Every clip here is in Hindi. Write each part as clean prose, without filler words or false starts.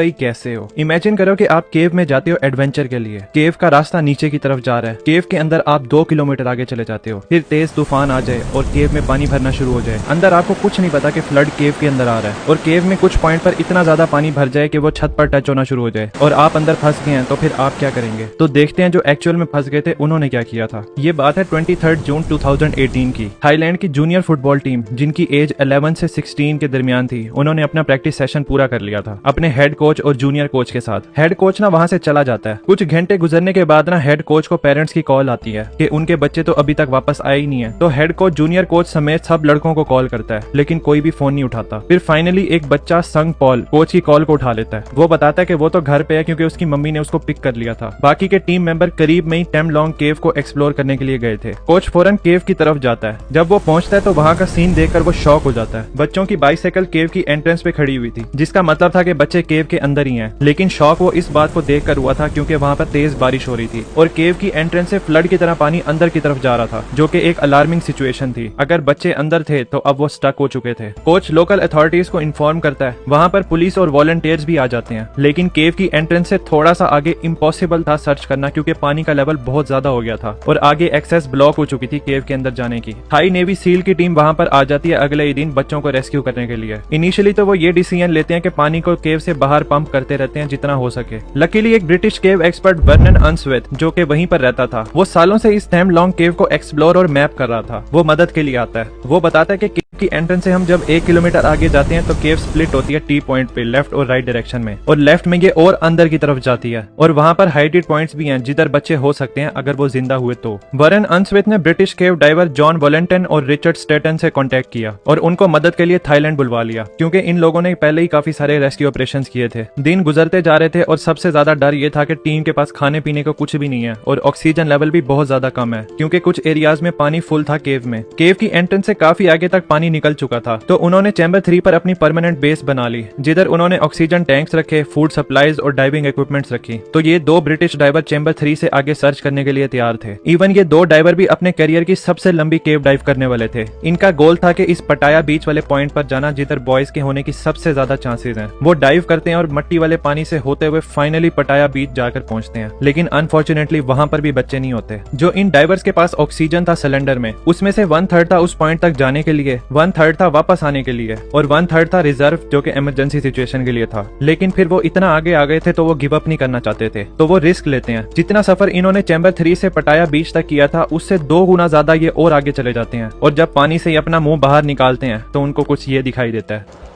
भाई कैसे हो। इमेजिन करो कि आप केव में जाते हो एडवेंचर के लिए। केव का रास्ता नीचे की तरफ जा रहा है। केव के अंदर आप 2 किलोमीटर आगे चले जाते हो, फिर तेज तूफान आ जाए और केव में पानी भरना शुरू हो जाए। अंदर आपको कुछ नहीं पता कि फ्लड केव के अंदर आ रहा है और केव में कुछ पॉइंट पर इतना ज्यादा पानी भर जाए कि वो छत पर टच होना शुरू हो जाए और आप अंदर फंस गए हैं। तो फिर आप क्या करेंगे? तो देखते हैं जो एक्चुअल में फंस गए थे उन्होंने क्या किया था। ये बात है 23 जून 2018 की। थाईलैंड की जूनियर फुटबॉल टीम, जिनकी एज 11 से 16 के दरमियान थी, उन्होंने अपना प्रैक्टिस सेशन पूरा कर लिया था अपने हेड कोच और जूनियर कोच के साथ। हेड कोच ना वहां से चला जाता है। कुछ घंटे गुजरने के बाद ना हेड कोच को पेरेंट्स की कॉल आती है कि उनके बच्चे तो अभी तक वापस आए ही नहीं है। तो हेड कोच जूनियर कोच समेत सब लड़कों को कॉल करता है, लेकिन कोई भी फोन नहीं उठाता। फिर फाइनली एक बच्चा संग पॉल कोच की कॉल को उठा लेता है। वो बताता है कि वो तो घर पे है क्योंकि उसकी मम्मी ने उसको पिक कर लिया था। बाकी के टीम मेंबर करीब में ही टेमलोंग केव को एक्सप्लोर करने के लिए गए थे। कोच फौरन केव की तरफ जाता है। जब वो पहुंचता है तो वहां का सीन देखकर वो शॉक हो जाता है। बच्चों की बाइसाइकिल केव की एंट्रेंस पे खड़ी हुई थी, जिसका मतलब था कि बच्चे केव के अंदर ही हैं। लेकिन शॉक वो इस बात को देखकर हुआ था क्योंकि वहां पर तेज बारिश हो रही थी और केव की एंट्रेंस से फ्लड की तरह पानी अंदर की तरफ जा रहा था, जो कि एक अलार्मिंग सिचुएशन थी। अगर बच्चे अंदर थे तो अब वो स्टक हो चुके थे। कोच लोकल अथॉरिटीज को इन्फॉर्म करता है। वहां पर पुलिस और वॉलंटियर्स भी आ जाते हैं, लेकिन केव की एंट्रेंस से थोड़ा सा आगे इम्पॉसिबल था सर्च करना क्योंकि पानी का लेवल बहुत ज्यादा हो गया था और आगे एक्सेस ब्लॉक हो चुकी थी केव के अंदर जाने की। थाई नेवी सील की टीम वहां पर आ जाती है अगले ही दिन बच्चों को रेस्क्यू करने के लिए। इनिशियली तो वो ये डिसीजन लेते हैं कि पानी को केव से बाहर पंप करते रहते हैं जितना हो सके। लकीली एक ब्रिटिश केव एक्सपर्ट वर्नन अनस्वेथ, जो कि वहीं पर रहता था, वो सालों से इस थेमलोंग केव को एक्सप्लोर और मैप कर रहा था। वो मदद के लिए आता है। वो बताता है कि केव की एंट्रेंस से हम जब 1 किलोमीटर आगे जाते हैं तो केव स्प्लिट होती है टी पॉइंट पे, लेफ्ट और राइट डायरेक्शन में, और लेफ्ट में ये और अंदर की तरफ जाती है और वहां पर हाइटेड पॉइंट्स भी हैं जिधर बच्चे हो सकते हैं अगर वो जिंदा हुए तो। वर्नन अनस्वेथ ने ब्रिटिश केव डाइवर जॉन वॉलेंटन और रिचर्ड स्टेटन से कांटेक्ट किया और उनको मदद के लिए थाईलैंड बुलवा लिया क्योंकि इन लोगों ने पहले ही काफी सारे रेस्क्यू ऑपरेशंस किए थे। दिन गुजरते जा रहे थे और सबसे ज्यादा डर ये था कि टीम के पास खाने पीने को कुछ भी नहीं है और ऑक्सीजन लेवल भी बहुत ज्यादा कम है क्योंकि कुछ एरियाज में पानी फुल था केव में। केव की एंट्रेंस से काफी आगे तक पानी निकल चुका था, तो उन्होंने चैम्बर 3 पर अपनी परमानेंट बेस बना ली, जिधर उन्होंने ऑक्सीजन टैंक्स रखे, फूड सप्लाईज और डाइविंग इक्विपमेंट्स रखी। तो ये 2 ब्रिटिश डाइवर चैम्बर 3 से आगे सर्च करने के लिए तैयार थे। इवन ये 2 डाइवर भी अपने करियर की सबसे लंबी केव डाइव करने वाले थे। इनका गोल था कि इस पटाया बीच वाले पॉइंट पर जाना जिधर बॉयज के होने की सबसे ज्यादा चांसेस हैं। वो डाइव करते हैं और मट्टी वाले पानी से होते हुए फाइनली पटाया बीच जाकर पहुंचते हैं, लेकिन अनफॉर्चुनेटली वहां पर भी बच्चे नहीं होते। जो इन डाइवर्स के पास ऑक्सीजन था सिलेंडर में, उसमें से 1/3 था उस पॉइंट तक जाने के लिए, 1/3 था वापस आने के लिए और 1/3 था रिजर्व, जो कि इमरजेंसी सिचुएशन के लिए था। लेकिन फिर वो इतना आगे आ गए थे तो वो गिव अप नहीं करना चाहते थे, तो वो रिस्क लेते हैं। जितना सफर इन्होंने चैम्बर 3 से पटाया बीच तक किया था उससे 2 गुना ज्यादा ये और आगे चले जाते हैं और जब पानी से अपना मुंह बाहर निकालते हैं तो उनको कुछ ये दिखाई देता है।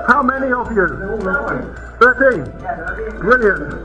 How many of you? 13. Brilliant.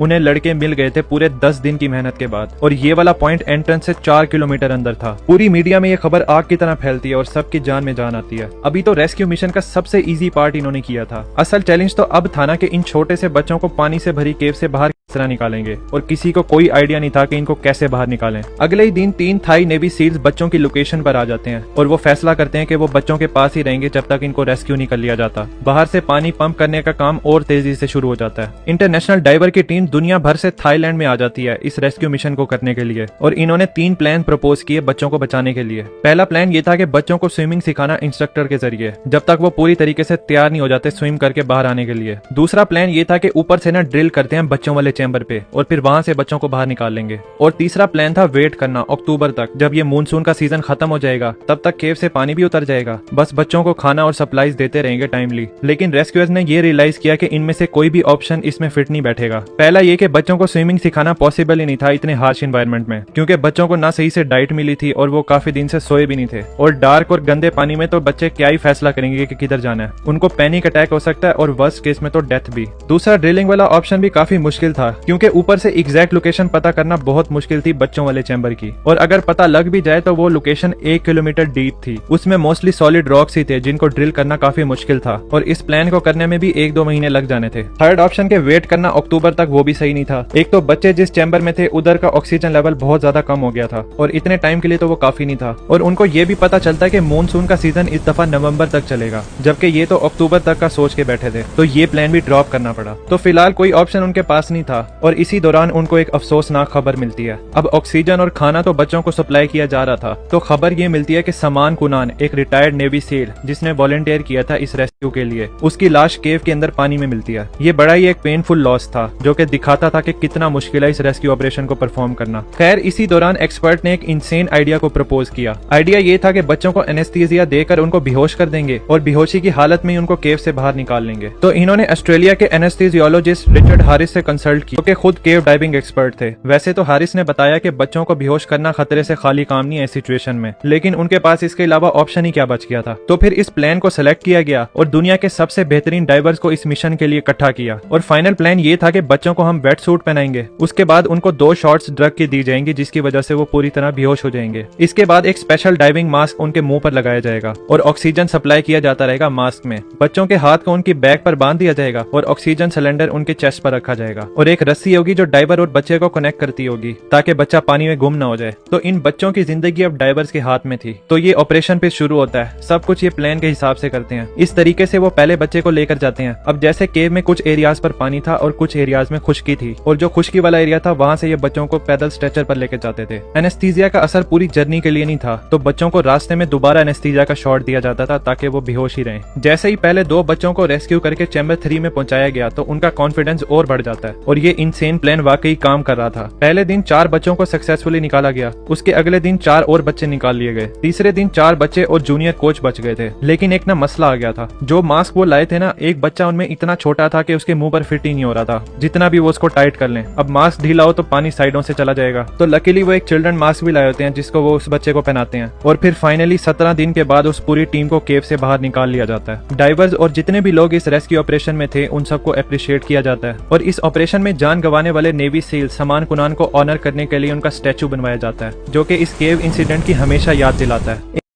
उन्हें लड़के मिल गए थे पूरे 10 दिन की मेहनत के बाद और ये वाला पॉइंट एंट्रेंस से 4 किलोमीटर अंदर था। पूरी मीडिया में ये खबर आग की तरह फैलती है और सबकी जान में जान आती है। अभी तो रेस्क्यू मिशन का सबसे इजी पार्ट इन्होंने किया था। असल चैलेंज तो अब था ना कि इन छोटे से बच्चों को पानी से भरी केव से बाहर किस तरह निकालेंगे, और किसी को कोई आइडिया नहीं था कि इनको कैसे बाहर निकालें। अगले ही दिन 3 थाई नेवी सील्स बच्चों की लोकेशन पर आ जाते हैं और वो फैसला करते हैं कि वो बच्चों के पास ही रहेंगे जब तक इनको रेस्क्यू नहीं कर लिया जाता। बाहर से पानी पंप करने का काम और तेजी से शुरू हो जाता है। इंटरनेशनल डाइवर की टीम दुनिया भर से थाईलैंड में आ जाती है इस रेस्क्यू मिशन को करने के लिए और इन्होंने 3 प्लान प्रपोज किए बच्चों को बचाने के लिए। पहला प्लान ये था कि बच्चों को स्विमिंग सिखाना इंस्ट्रक्टर के जरिए, जब तक वो पूरी तरीके से तैयार नहीं हो जाते स्विम करके बाहर आने के लिए। दूसरा प्लान ये था कि ऊपर से ना ड्रिल करते हैं बच्चों वाले चैम्बर पे और फिर वहां से बच्चों को बाहर निकाल लेंगे। और तीसरा प्लान था वेट करना अक्टूबर तक, जब ये मानसून का सीजन खत्म हो जाएगा तब तक केव से पानी भी उतर जाएगा, बस बच्चों को खाना और सप्लाईज देते रहेंगे टाइमली। लेकिन रेस्क्यूअर्स ने ये रियलाइज किया कि इनमें से कोई भी ऑप्शन इसमें फिट नहीं बैठेगा। पहला ये कि बच्चों को स्विमिंग सिखाना पॉसिबल ही नहीं था इतने हार्श एनवायरनमेंट में, क्योंकि बच्चों को ना सही से डाइट मिली थी और वो काफी दिन से सोए भी नहीं थे। और डार्क और गंदे पानी में तो बच्चे क्या ही फैसला करेंगे कि किधर जाना है। उनको पैनिक अटैक हो सकता है और वर्स्ट केस में तो डेथ भी। दूसरा ड्रिलिंग वाला ऑप्शन भी काफी मुश्किल था क्योंकि ऊपर से एग्जैक्ट लोकेशन पता करना बहुत मुश्किल थी बच्चों वाले चैम्बर की, और अगर पता लग भी जाए तो वो लोकेशन 1 किलोमीटर डीप थी। उसमें मोस्टली सॉलिड रॉक्स ही थे जिनको ड्रिल करना काफी मुश्किल था और इस प्लान को करने में भी 1-2 महीने लग जाने थे। थर्ड ऑप्शन के वेट करना अक्टूबर तक, वो भी सही नहीं था। एक तो बच्चे जिस चैम्बर में थे उधर का ऑक्सीजन लेवल बहुत ज्यादा कम हो गया था और इतने टाइम के लिए तो वो काफी नहीं था, और उनको ये भी पता चलता है कि मानसून का सीजन इस दफा नवंबर तक चलेगा, जबकि ये तो अक्टूबर तक का सोच के बैठे थे। तो ये प्लान भी ड्रॉप करना पड़ा। तो फिलहाल कोई ऑप्शन उनके पास नहीं था था और इसी दौरान उनको एक अफसोसनाक खबर मिलती है। अब ऑक्सीजन और खाना तो बच्चों को सप्लाई किया जा रहा था, तो खबर ये मिलती है कि समान कुनान, एक रिटायर्ड नेवी सील जिसने वॉलंटियर किया था इस रेस्क्यू के लिए, उसकी लाश केव के अंदर पानी में मिलती है। ये बड़ा ही एक पेनफुल लॉस था जो कि दिखाता था कि कितना मुश्किल है इस रेस्क्यू ऑपरेशन को परफॉर्म करना। खैर, इसी दौरान एक्सपर्ट ने एक इंसेन आइडिया को प्रपोज किया। आइडिया ये था कि बच्चों को एनेस्थीसिया देकर उनको बेहोश कर देंगे और बेहोशी की हालत में ही उनको केव से बाहर निकाल लेंगे। तो इन्होंने ऑस्ट्रेलिया के एनेस्थीसियोलॉजिस्ट रिचर्ड हारिस से कंसल्ट किया, जो कि खुद केव डाइविंग एक्सपर्ट थे। वैसे तो हारिस ने बताया कि बच्चों को बेहोश करना खतरे से खाली काम नहीं है इस सिचुएशन में, लेकिन उनके पास इसके अलावा ऑप्शन ही क्या बच गया था। तो फिर इस प्लान को सिलेक्ट किया गया और दुनिया के सबसे बेहतरीन डाइवर्स को इस मिशन के लिए इकट्ठा किया। और फाइनल प्लान ये था कि बच्चों को हम वेट सूट पहनाएंगे, उसके बाद उनको 2 शॉट्स ड्रग की दी जाएंगी जिसकी वजह से वो पूरी तरह बेहोश हो जाएंगे। इसके बाद एक स्पेशल डाइविंग मास्क उनके मुंह पर लगाया जाएगा और ऑक्सीजन सप्लाई किया जाता रहेगा मास्क में। बच्चों के हाथ को उनकी बैक पर बांध दिया जाएगा और ऑक्सीजन सिलेंडर उनके चेस्ट पर रखा जाएगा और एक रस्सी होगी जो डाइवर और बच्चे को कनेक्ट करती होगी ताकि बच्चा पानी में गुम न हो जाए। तो इन बच्चों की जिंदगी अब डाइवर्स के हाथ में थी। तो ये ऑपरेशन पे शुरू होता है। सब कुछ ये प्लान के हिसाब से करते हैं। इस तरीके से वो पहले बच्चे को लेकर जाते हैं। अब जैसे केव में कुछ एरियाज पर पानी था और कुछ एरियाज में खुश्की थी, और जो खुश्की वाला एरिया था वहां से ये बच्चों को पैदल स्ट्रेचर पर लेकर जाते थे। एनेस्थीसिया का असर पूरी जर्नी के लिए नहीं था, तो बच्चों को रास्ते में दोबारा एनेस्थीसिया का शॉट दिया जाता था ताकि वो बेहोश ही रहें। जैसे ही पहले 2 बच्चों को रेस्क्यू करके चैम्बर 3 में पहुंचाया गया तो उनका कॉन्फिडेंस और बढ़ जाता है और ये इनसेन प्लान वाकई काम कर रहा था। पहले दिन 4 बच्चों को सक्सेसफुली निकाला गया, उसके अगले दिन 4 और बच्चे निकाल लिए गए, तीसरे दिन 4 बच्चे और जूनियर कोच बच गए थे। लेकिन एक ना मसला आ गया था। जो मास्क वो लाए थे ना, एक बच्चा उनमें इतना छोटा था कि उसके मुंह पर फिट ही नहीं हो रहा था, जितना भी वो उसको टाइट कर लें। अब मास्क ढीला हो तो पानी साइडों से चला जाएगा, तो लकीली वो एक चिल्ड्रन मास्क भी लाए होते हैं जिसको वो उस बच्चे को पहनाते हैं। और फिर फाइनली 17 दिन के बाद उस पूरी टीम को केव से बाहर निकाल लिया जाता है। डाइवर्स और जितने भी लोग इस रेस्क्यू ऑपरेशन में थे उन सबको अप्रिशिएट किया जाता है और इस ऑपरेशन में जान गंवाने वाले नेवी सील समान कुनान को ऑनर करने के लिए उनका स्टैचू बनवाया जाता है, जो कि इस केव इंसिडेंट की हमेशा याद दिलाता है।